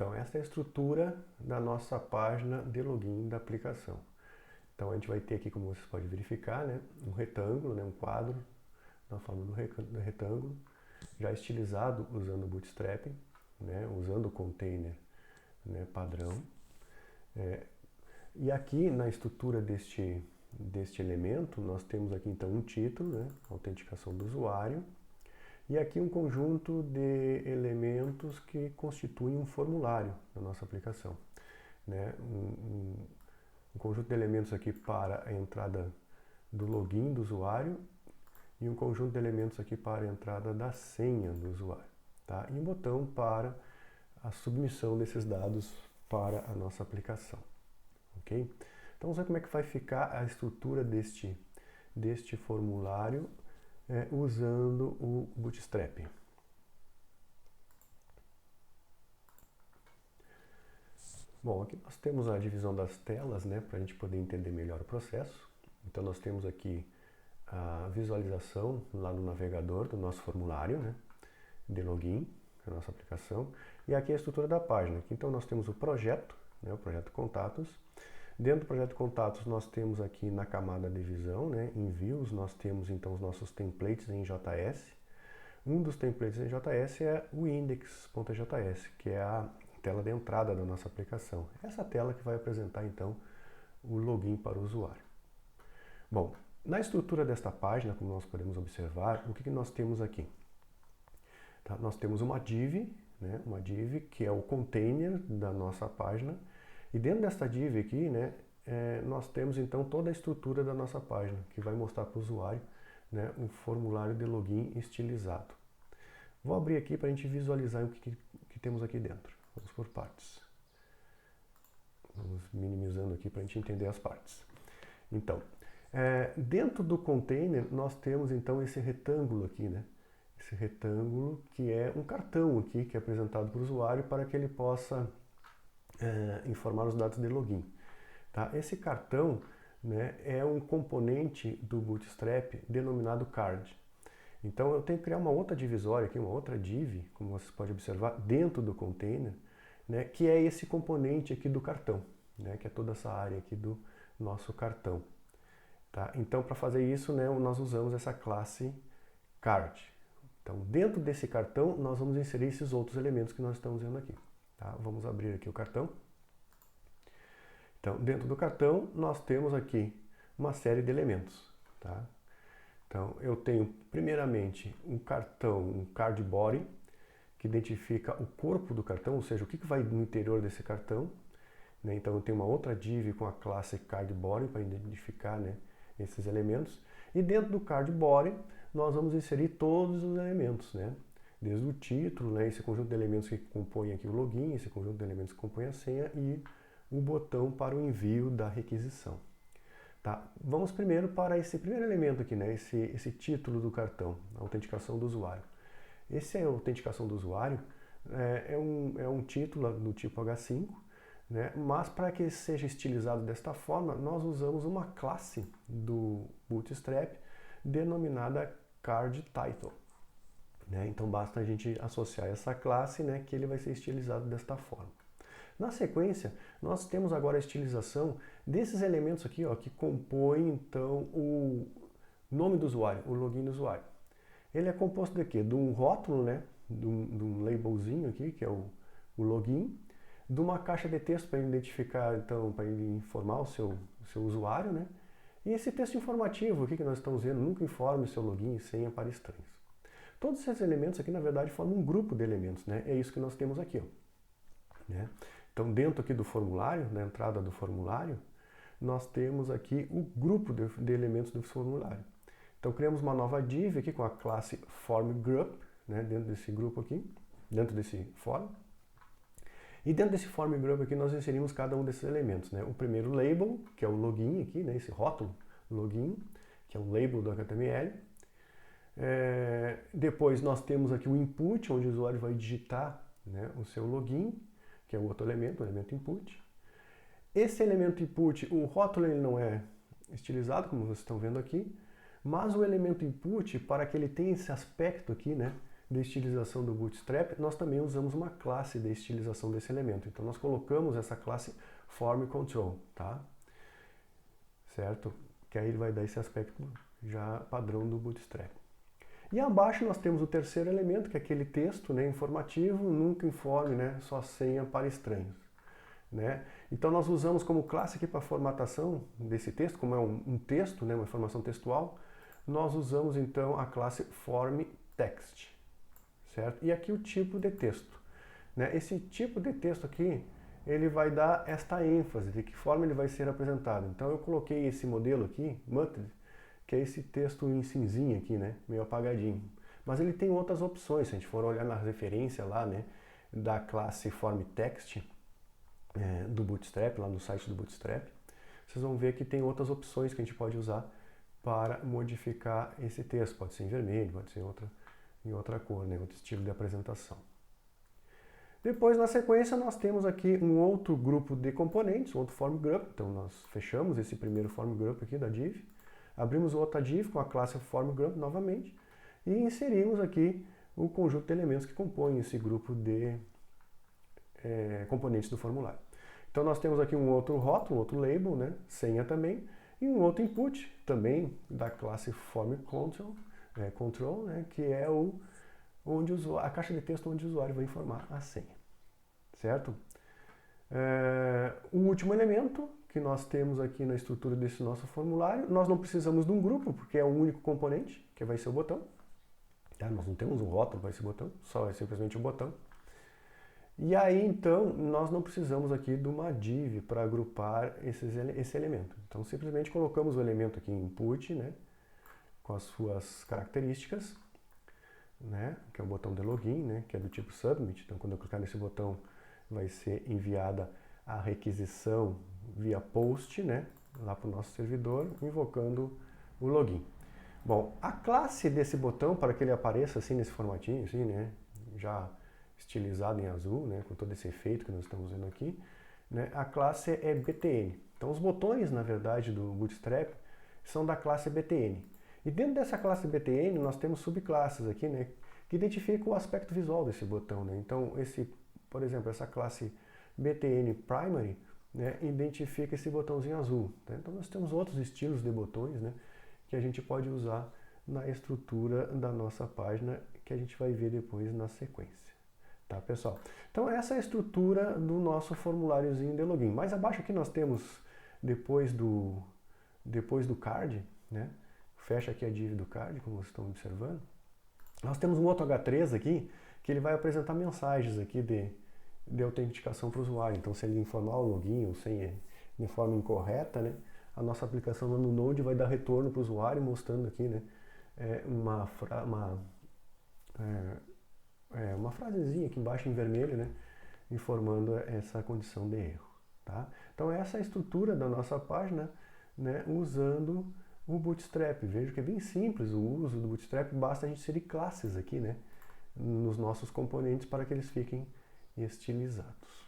Então, essa é a estrutura da nossa página de login da aplicação. Então, a gente vai ter aqui, como vocês podem verificar, né, um retângulo, né, um quadro na forma do retângulo, já estilizado usando o Bootstrap, né, usando o container, né, padrão. E aqui na estrutura deste elemento, nós temos aqui então um título, né, autenticação do usuário, e aqui um conjunto de elementos que constituem um formulário da nossa aplicação. Né? Um conjunto de elementos aqui para a entrada do login do usuário e um conjunto de elementos aqui para a entrada da senha do usuário. Tá? E um botão para a submissão desses dados para a nossa aplicação. Okay? Então vamos ver como é que vai ficar a estrutura deste formulário usando o Bootstrap. Bom, aqui nós temos a divisão das telas, né, para a gente poder entender melhor o processo. Então nós temos aqui a visualização lá no navegador do nosso formulário, né, de login, da nossa aplicação. E aqui a estrutura da página. Então nós temos o projeto, né, o projeto Contatos. Dentro do projeto Contatos nós temos aqui na camada de visão, né, em Views, nós temos então os nossos templates em JS. Um dos templates em JS é o index.js, que é a tela de entrada da nossa aplicação. Essa tela que vai apresentar então o login para o usuário. Bom, na estrutura desta página, como nós podemos observar, o que nós temos aqui? Tá? Nós temos uma div, né, uma div que é o container da nossa página. E dentro dessa div aqui, né, nós temos então toda a estrutura da nossa página, que vai mostrar para o usuário, né, um formulário de login estilizado. Vou abrir aqui para a gente visualizar o que temos aqui dentro. Vamos por partes. Vamos minimizando aqui para a gente entender as partes. Então, dentro do container nós temos então esse retângulo aqui, né? Esse retângulo que é um cartão aqui que é apresentado para o usuário para que ele possa informar os dados de login. Tá? Esse cartão, né, é um componente do Bootstrap denominado card. Então eu tenho que criar uma outra divisória aqui, uma outra div, como vocês podem observar, dentro do container, né, que é esse componente aqui do cartão, né, que é toda essa área aqui do nosso cartão. Tá? Então para fazer isso, né, nós usamos essa classe card. Então dentro desse cartão nós vamos inserir esses outros elementos que nós estamos vendo aqui. Tá? Vamos abrir aqui o cartão. Então, dentro do cartão, nós temos aqui uma série de elementos. Tá? Então, eu tenho, primeiramente, um cartão, um card body, que identifica o corpo do cartão, ou seja, o que vai no interior desse cartão. Né? Então, eu tenho uma outra div com a classe card body para identificar, né, esses elementos. E dentro do card body, nós vamos inserir todos os elementos, né? Desde o título, né, esse conjunto de elementos que compõem aqui o login, esse conjunto de elementos que compõem a senha e o botão para o envio da requisição. Tá? Vamos primeiro para esse primeiro elemento aqui, né, esse título do cartão, a autenticação do usuário. Esse é a autenticação do usuário, é um título do tipo H5, né, mas para que seja estilizado desta forma, nós usamos uma classe do Bootstrap denominada card title. Né? Então basta a gente associar essa classe, né, que ele vai ser estilizado desta forma. Na sequência, nós temos agora a estilização desses elementos aqui, ó, que compõem então o nome do usuário, o login do usuário. Ele é composto de quê? De um rótulo, né, de um labelzinho aqui, que é o login, de uma caixa de texto para identificar, então, para ele informar o seu usuário, né? E esse texto informativo aqui que nós estamos vendo, nunca informe seu login e senha para estranhos. Todos esses elementos aqui, na verdade, formam um grupo de elementos, né? É isso que nós temos aqui, ó. Né? Então, dentro aqui do formulário, na entrada do formulário, nós temos aqui o grupo de elementos do formulário. Então, criamos uma nova div aqui com a classe formGroup, né? Dentro desse grupo aqui, dentro desse form. E dentro desse formGroup aqui, nós inserimos cada um desses elementos, né? O primeiro label, que é o login aqui, né? Esse rótulo, login, que é um label do HTML. Depois nós temos aqui o input, onde o usuário vai digitar, né, o seu login, que é o outro elemento, o elemento input. Esse elemento input, o rótulo ele não é estilizado, como vocês estão vendo aqui, mas o elemento input, para que ele tenha esse aspecto aqui, né, de estilização do Bootstrap, nós também usamos uma classe de estilização desse elemento. Então nós colocamos essa classe Form Control, tá? Certo? Que aí ele vai dar esse aspecto já padrão do Bootstrap. E abaixo nós temos o terceiro elemento, que é aquele texto, né, informativo, nunca informe, né, só senha para estranhos. Né? Então nós usamos como classe aqui para formatação desse texto, como é um texto, né, uma informação textual, nós usamos então a classe FormText, certo? E aqui o tipo de texto. Né? Esse tipo de texto aqui, ele vai dar esta ênfase de que forma ele vai ser apresentado. Então eu coloquei esse modelo aqui, Muted, que é esse texto em cinzinha aqui, né, meio apagadinho. Mas ele tem outras opções, se a gente for olhar na referência lá, né, da classe FormText, do Bootstrap, lá no site do Bootstrap, vocês vão ver que tem outras opções que a gente pode usar para modificar esse texto. Pode ser em vermelho, pode ser em outra cor, né? Outro estilo de apresentação. Depois, na sequência, nós temos aqui um outro grupo de componentes, um outro form group. Então, nós fechamos esse primeiro form group aqui da div, abrimos outra div com a classe form group novamente e inserimos aqui o conjunto de elementos que compõem esse grupo de componentes do formulário. Então nós temos aqui um outro rótulo, outro label, né, senha também, e um outro input, também da classe FormControl, né, que é a caixa de texto onde o usuário vai informar a senha. Certo? O último elemento que nós temos aqui na estrutura desse nosso formulário, nós não precisamos de um grupo, porque é um único componente, que vai ser o botão. Tá? Nós não temos um rótulo para esse botão, só é simplesmente o botão. E aí, então, nós não precisamos aqui de uma div para agrupar esse elemento. Então, simplesmente colocamos o elemento aqui em input, né, com as suas características, né, que é o botão de login, né, que é do tipo submit. Então, quando eu clicar nesse botão, vai ser enviada a requisição via post, né, lá para o nosso servidor, invocando o login. Bom, a classe desse botão, para que ele apareça assim nesse formatinho, assim, né, já estilizado em azul, né, com todo esse efeito que nós estamos vendo aqui, né, a classe é BTN. Então os botões, na verdade, do Bootstrap são da classe BTN. E dentro dessa classe BTN nós temos subclasses aqui, né, que identificam o aspecto visual desse botão. Né? Então, por exemplo, essa classe BTN Primary, né, identifica esse botãozinho azul. Tá? Então nós temos outros estilos de botões, né, que a gente pode usar na estrutura da nossa página, que a gente vai ver depois na sequência. Tá, pessoal? Então essa é a estrutura do nosso formuláriozinho de login. Mais abaixo aqui nós temos, depois do card, né? Fecha aqui a div do card, como vocês estão observando. Nós temos um outro H3 aqui, que ele vai apresentar mensagens aqui de autenticação para o usuário. Então se ele informar o login ou senha de forma incorreta, né? A nossa aplicação no Node vai dar retorno para o usuário, mostrando aqui, né? Uma frasezinha aqui embaixo em vermelho, né, informando essa condição de erro. Tá? Então essa é a estrutura da nossa página, né, usando o Bootstrap. Veja que é bem simples o uso do Bootstrap, basta a gente inserir classes aqui, né, nos nossos componentes para que eles fiquem estilizados.